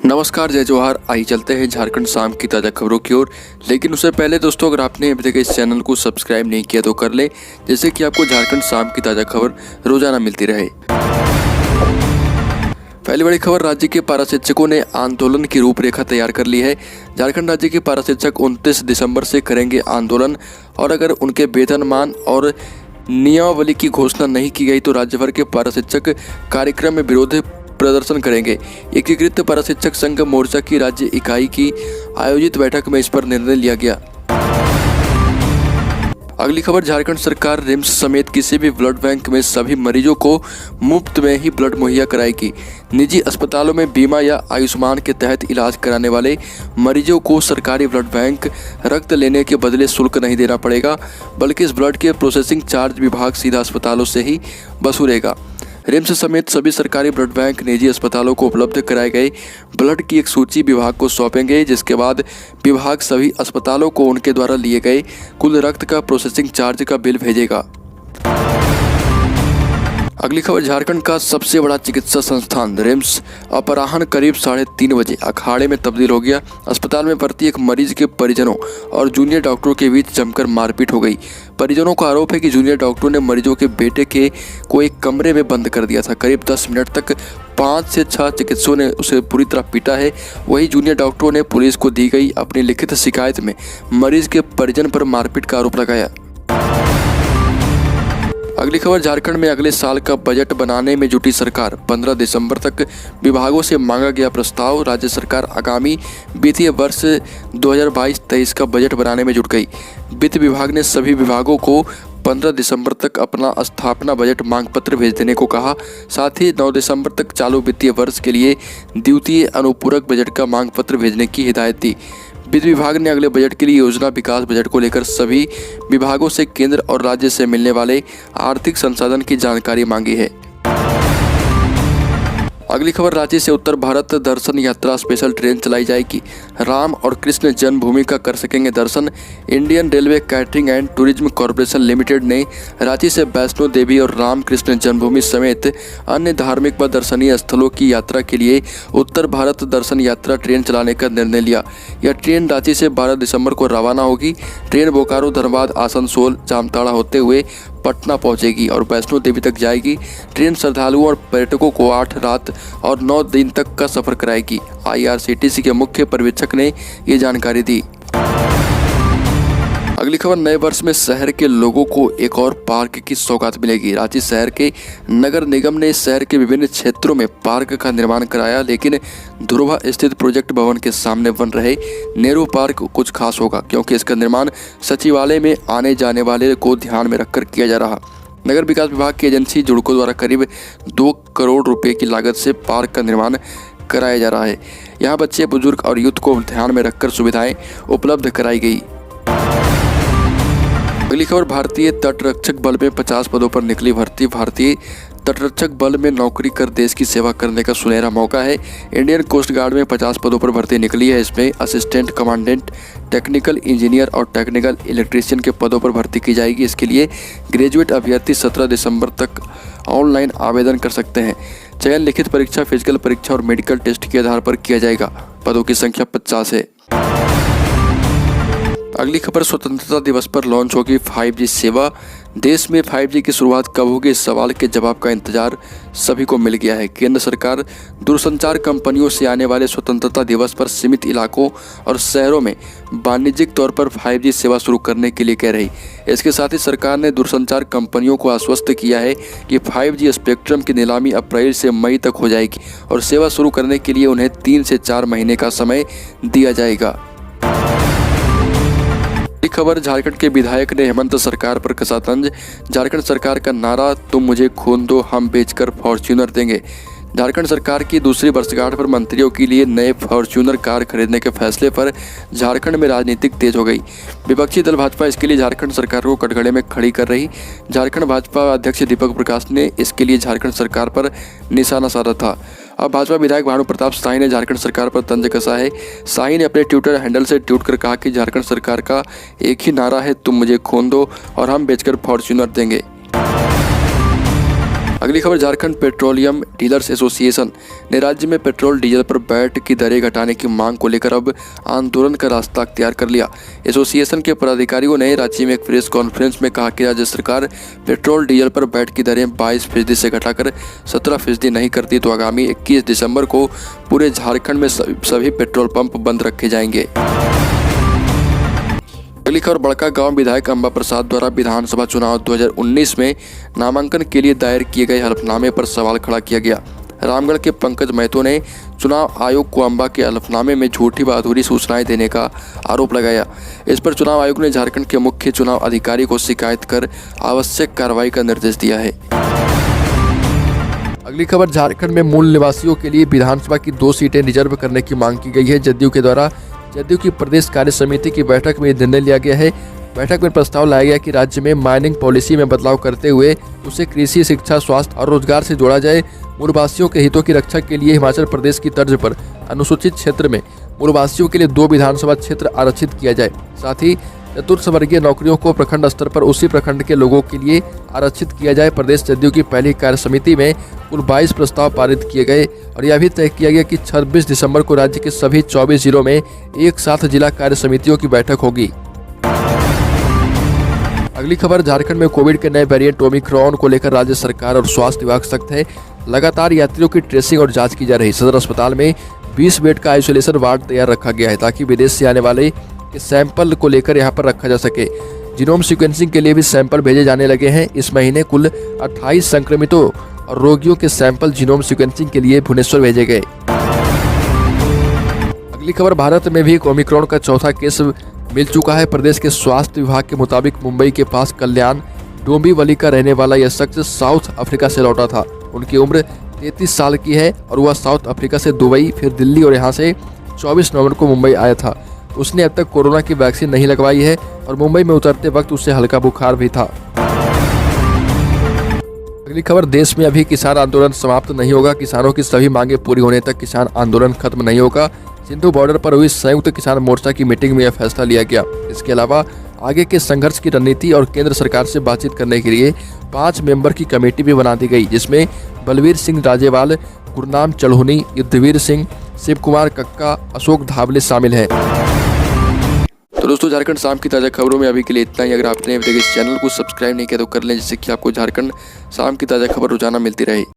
नमस्कार, जय जवाहर। आइए चलते हैं झारखंड शाम की ताज़ा खबरों की ओर। लेकिन उससे पहले दोस्तों, अगर आपने अभी तक इस चैनल को सब्सक्राइब नहीं किया तो कर ले, जिससे कि आपको झारखंड शाम की ताज़ा खबर रोजाना मिलती रहे। पहली बड़ी खबर, राज्य के पारा शिक्षकों ने आंदोलन की रूपरेखा तैयार कर ली है। झारखंड राज्य के पारा शिक्षक 29 दिसंबर से करेंगे आंदोलन, और अगर उनके वेतनमान और नियमावली की घोषणा नहीं की गई तो राज्य भर के पारा शिक्षक कार्यक्रम में विरोध प्रदर्शन करेंगे। एकीकृत पारा शिक्षक संघ मोर्चा की राज्य इकाई की आयोजित बैठक में इस पर निर्णय लिया गया। अगली खबर, झारखंड सरकार रिम्स समेत किसी भी ब्लड बैंक में सभी मरीजों को मुफ्त में ही ब्लड मुहैया कराएगी। निजी अस्पतालों में बीमा या आयुष्मान के तहत इलाज कराने वाले मरीजों को सरकारी ब्लड बैंक रक्त लेने के बदले शुल्क नहीं देना पड़ेगा, बल्कि इस ब्लड के प्रोसेसिंग चार्ज विभाग सीधा अस्पतालों से ही वसूलेगा। रिम्स समेत सभी सरकारी ब्लड बैंक निजी अस्पतालों को उपलब्ध कराए गए ब्लड की एक सूची विभाग को सौंपेंगे, जिसके बाद विभाग सभी अस्पतालों को उनके द्वारा लिए गए कुल रक्त का प्रोसेसिंग चार्ज का बिल भेजेगा। अगली खबर, झारखंड का सबसे बड़ा चिकित्सा संस्थान रिम्स अपराह्न करीब 3:30 बजे अखाड़े में तब्दील हो गया। अस्पताल में भर्ती एक मरीज के परिजनों और जूनियर डॉक्टरों के बीच जमकर मारपीट हो गई। परिजनों का आरोप है कि जूनियर डॉक्टरों ने मरीजों के बेटे को एक कमरे में बंद कर दिया था। करीब 10 मिनट तक 5 से 6 चिकित्सकों ने उसे पूरी तरह पीटा है। वहीं जूनियर डॉक्टरों ने पुलिस को दी गई अपनी लिखित शिकायत में मरीज के परिजन पर मारपीट का आरोप लगाया। अगली खबर, झारखंड में अगले साल का बजट बनाने में जुटी सरकार। 15 दिसंबर तक विभागों से मांगा गया प्रस्ताव। राज्य सरकार आगामी वित्तीय वर्ष 2022-23 का बजट बनाने में जुट गई। वित्त विभाग ने सभी विभागों को 15 दिसंबर तक अपना स्थापना बजट मांग पत्र भेज देने को कहा। साथ ही 9 दिसंबर तक चालू वित्तीय वर्ष के लिए द्वितीय अनुपूरक बजट का मांग पत्र भेजने की हिदायत दी। वित्त विभाग ने अगले बजट के लिए योजना विकास बजट को लेकर सभी विभागों से केंद्र और राज्य से मिलने वाले आर्थिक संसाधन की जानकारी मांगी है। अगली खबर, रांची से उत्तर भारत दर्शन यात्रा स्पेशल ट्रेन चलाई जाएगी। राम और कृष्ण जन्मभूमि का कर सकेंगे दर्शन। Indian Railway Catering and Tourism Corporation Limited ने रांची से वैष्णो देवी और राम कृष्ण जन्मभूमि समेत अन्य धार्मिक व दर्शनीय स्थलों की यात्रा के लिए उत्तर भारत दर्शन यात्रा ट्रेन चलाने का निर्णय लिया। यह ट्रेन रांची से 12 दिसंबर को रवाना होगी। ट्रेन बोकारो, धनबाद, आसनसोल, जामताड़ा होते हुए पटना पहुंचेगी और वैष्णो देवी तक जाएगी। ट्रेन श्रद्धालुओं और पर्यटकों को 8 रात और 9 दिन तक का सफर कराएगी। IRCTC के मुख्य पर्यवेक्षक ने ये जानकारी दी। अगली खबर, नए वर्ष में शहर के लोगों को एक और पार्क की सौगात मिलेगी। रांची शहर के नगर निगम ने शहर के विभिन्न क्षेत्रों में पार्क का निर्माण कराया, लेकिन धुरवा स्थित प्रोजेक्ट भवन के सामने बन रहे नेहरू पार्क कुछ खास होगा, क्योंकि इसका निर्माण सचिवालय में आने जाने वाले को ध्यान में रखकर किया जा रहा। नगर विकास विभाग की एजेंसी जुड़को द्वारा करीब 2 करोड़ रुपए की लागत से पार्क का निर्माण कराया जा रहा है। यहाँ बच्चे, बुजुर्ग और यूथ को ध्यान में रखकर सुविधाएं उपलब्ध कराई गई। अगली खबर, भारतीय तटरक्षक बल में 50 पदों पर निकली भर्ती। भारतीय तटरक्षक बल में नौकरी कर देश की सेवा करने का सुनहरा मौका है। इंडियन कोस्ट गार्ड में 50 पदों पर भर्ती निकली है। इसमें असिस्टेंट कमांडेंट, टेक्निकल इंजीनियर और टेक्निकल इलेक्ट्रीशियन के पदों पर भर्ती की जाएगी। इसके लिए ग्रेजुएट अभ्यर्थी 17 दिसंबर तक ऑनलाइन आवेदन कर सकते हैं। चयन लिखित परीक्षा, फिजिकल परीक्षा और मेडिकल टेस्ट के आधार पर किया जाएगा। पदों की संख्या 50 है। अगली खबर, स्वतंत्रता दिवस पर लॉन्च होगी 5G सेवा। देश में 5G की शुरुआत कब होगी, इस सवाल के जवाब का इंतजार सभी को मिल गया है। केंद्र सरकार दूरसंचार कंपनियों से आने वाले स्वतंत्रता दिवस पर सीमित इलाकों और शहरों में वाणिज्यिक तौर पर 5G सेवा शुरू करने के लिए कह रही। इसके साथ ही सरकार ने दूरसंचार कंपनियों को आश्वस्त किया है कि 5G स्पेक्ट्रम की नीलामी अप्रैल से मई तक हो जाएगी और सेवा शुरू करने के लिए उन्हें 3 से 4 महीने का समय दिया जाएगा। खबर, झारखंड के विधायक ने हेमंत सरकार पर कसा तंज। झारखंड सरकार का नारा, तुम मुझे खून दो, हम बेचकर फॉर्च्यूनर देंगे। झारखंड सरकार की दूसरी वर्षगांठ पर मंत्रियों के लिए नए फॉर्च्यूनर कार खरीदने के फैसले पर झारखंड में राजनीतिक तेज हो गई। विपक्षी दल भाजपा इसके लिए झारखंड सरकार को कटघरे में खड़ी कर रही। झारखंड भाजपा अध्यक्ष दीपक प्रकाश ने इसके लिए झारखंड सरकार पर निशाना साधा था। अब भाजपा विधायक भानु प्रताप शाही ने झारखंड सरकार पर तंज कसा है। शाही ने अपने ट्विटर हैंडल से ट्वीट कर कहा कि झारखंड सरकार का एक ही नारा है, तुम मुझे खून दो और हम बेचकर फॉर्च्यूनर देंगे। अगली खबर, झारखंड पेट्रोलियम डीलर्स एसोसिएशन ने राज्य में पेट्रोल डीजल पर वैट की दरें घटाने की मांग को लेकर अब आंदोलन का रास्ता अख्तियार कर लिया। एसोसिएशन के पदाधिकारियों ने रांची में एक प्रेस कॉन्फ्रेंस में कहा कि राज्य सरकार पेट्रोल डीजल पर वैट की दरें 22% से घटाकर 17% नहीं करती तो आगामी 21 दिसंबर को पूरे झारखंड में सभी पेट्रोल पंप बंद रखे जाएंगे। अगली खबर, बड़का गांव विधायक अंबा प्रसाद द्वारा विधानसभा चुनाव 2019 में नामांकन के लिए दायर किए गए हलफनामे पर सवाल खड़ा किया गया। रामगढ़ के पंकज महतो ने चुनाव आयोग को अंबा के हलफनामे में झूठी व अधूरी सूचनाएं देने का आरोप लगाया। इस पर चुनाव आयोग ने झारखंड के मुख्य चुनाव अधिकारी को शिकायत कर आवश्यक कार्रवाई का निर्देश दिया है। अगली खबर, झारखंड में मूल निवासियों के लिए विधानसभा की 2 सीटें रिजर्व करने की मांग की गई है। जदयू की प्रदेश कार्य समिति की बैठक में निर्णय लिया गया है। बैठक में प्रस्ताव लाया गया कि राज्य में माइनिंग पॉलिसी में बदलाव करते हुए उसे कृषि, शिक्षा, स्वास्थ्य और रोजगार से जोड़ा जाए। मूलवासियों के हितों की रक्षा के लिए हिमाचल प्रदेश की तर्ज पर अनुसूचित क्षेत्र में मूलवासियों के लिए 2 विधानसभा क्षेत्र आरक्षित किया जाए। साथ ही चतुर्थवर्गीय नौकरियों को प्रखंड स्तर पर उसी प्रखंड के लोगों के लिए आरक्षित किया जाए। प्रदेश जदयू की पहली कार्य समिति में कुल 22 प्रस्ताव पारित किए गए और यह भी तय किया गया कि 26 दिसंबर को राज्य के सभी 24 जिलों में एक साथ जिला कार्य समितियों की बैठक होगी। अगली खबर, झारखंड में कोविड के नए वेरिएंट ओमिक्रॉन को लेकर राज्य सरकार और स्वास्थ्य विभाग सख्त है। लगातार यात्रियों की ट्रेसिंग और जांच की जा रही। सदर अस्पताल में 20 बेड का आइसोलेशन वार्ड तैयार रखा गया है ताकि विदेश से आने वाले के सैंपल को लेकर यहां पर रखा जा सके। जीनोम सीक्वेंसिंग के लिए भी सैंपल भेजे जाने लगे हैं। इस महीने कुल 28 संक्रमितों और रोगियों के सैंपल जीनोम सीक्वेंसिंग के लिए भुवनेश्वर भेजे गए। अगली खबर, भारत में भी ओमिक्रॉन का चौथा केस मिल चुका है। प्रदेश के स्वास्थ्य विभाग के मुताबिक मुंबई के पास कल्याण डोंबिवली का रहने वाला यह शख्स साउथ अफ्रीका से लौटा था। उनकी उम्र 33 साल की है और वह साउथ अफ्रीका से दुबई, फिर दिल्ली और यहां से 24 नवंबर को मुंबई आया था। उसने अब तक कोरोना की वैक्सीन नहीं लगवाई है और मुंबई में उतरते वक्त उसे हल्का बुखार भी था। अगली खबर, देश में अभी किसान आंदोलन समाप्त नहीं होगा। किसानों की सभी मांगे पूरी होने तक किसान आंदोलन खत्म नहीं होगा। सिंधु बॉर्डर पर हुई संयुक्त किसान मोर्चा की मीटिंग में यह फैसला लिया गया। इसके अलावा आगे के संघर्ष की रणनीति और केंद्र सरकार से बातचीत करने के लिए 5 मेंबर की कमेटी भी बना दी गई, जिसमें बलवीर सिंह राजेवाल, गुरनाम चढ़ोनी, युद्धवीर सिंह, शिव कुमार कक्का, अशोक धावले शामिल हैं। तो दोस्तों, झारखंड शाम की ताज़ा खबरों में अभी के लिए इतना ही। अगर आपने अभी तक इस चैनल को सब्सक्राइब नहीं किया तो कर लें, जिससे कि आपको झारखंड शाम की ताज़ा खबर रोजाना मिलती रहे।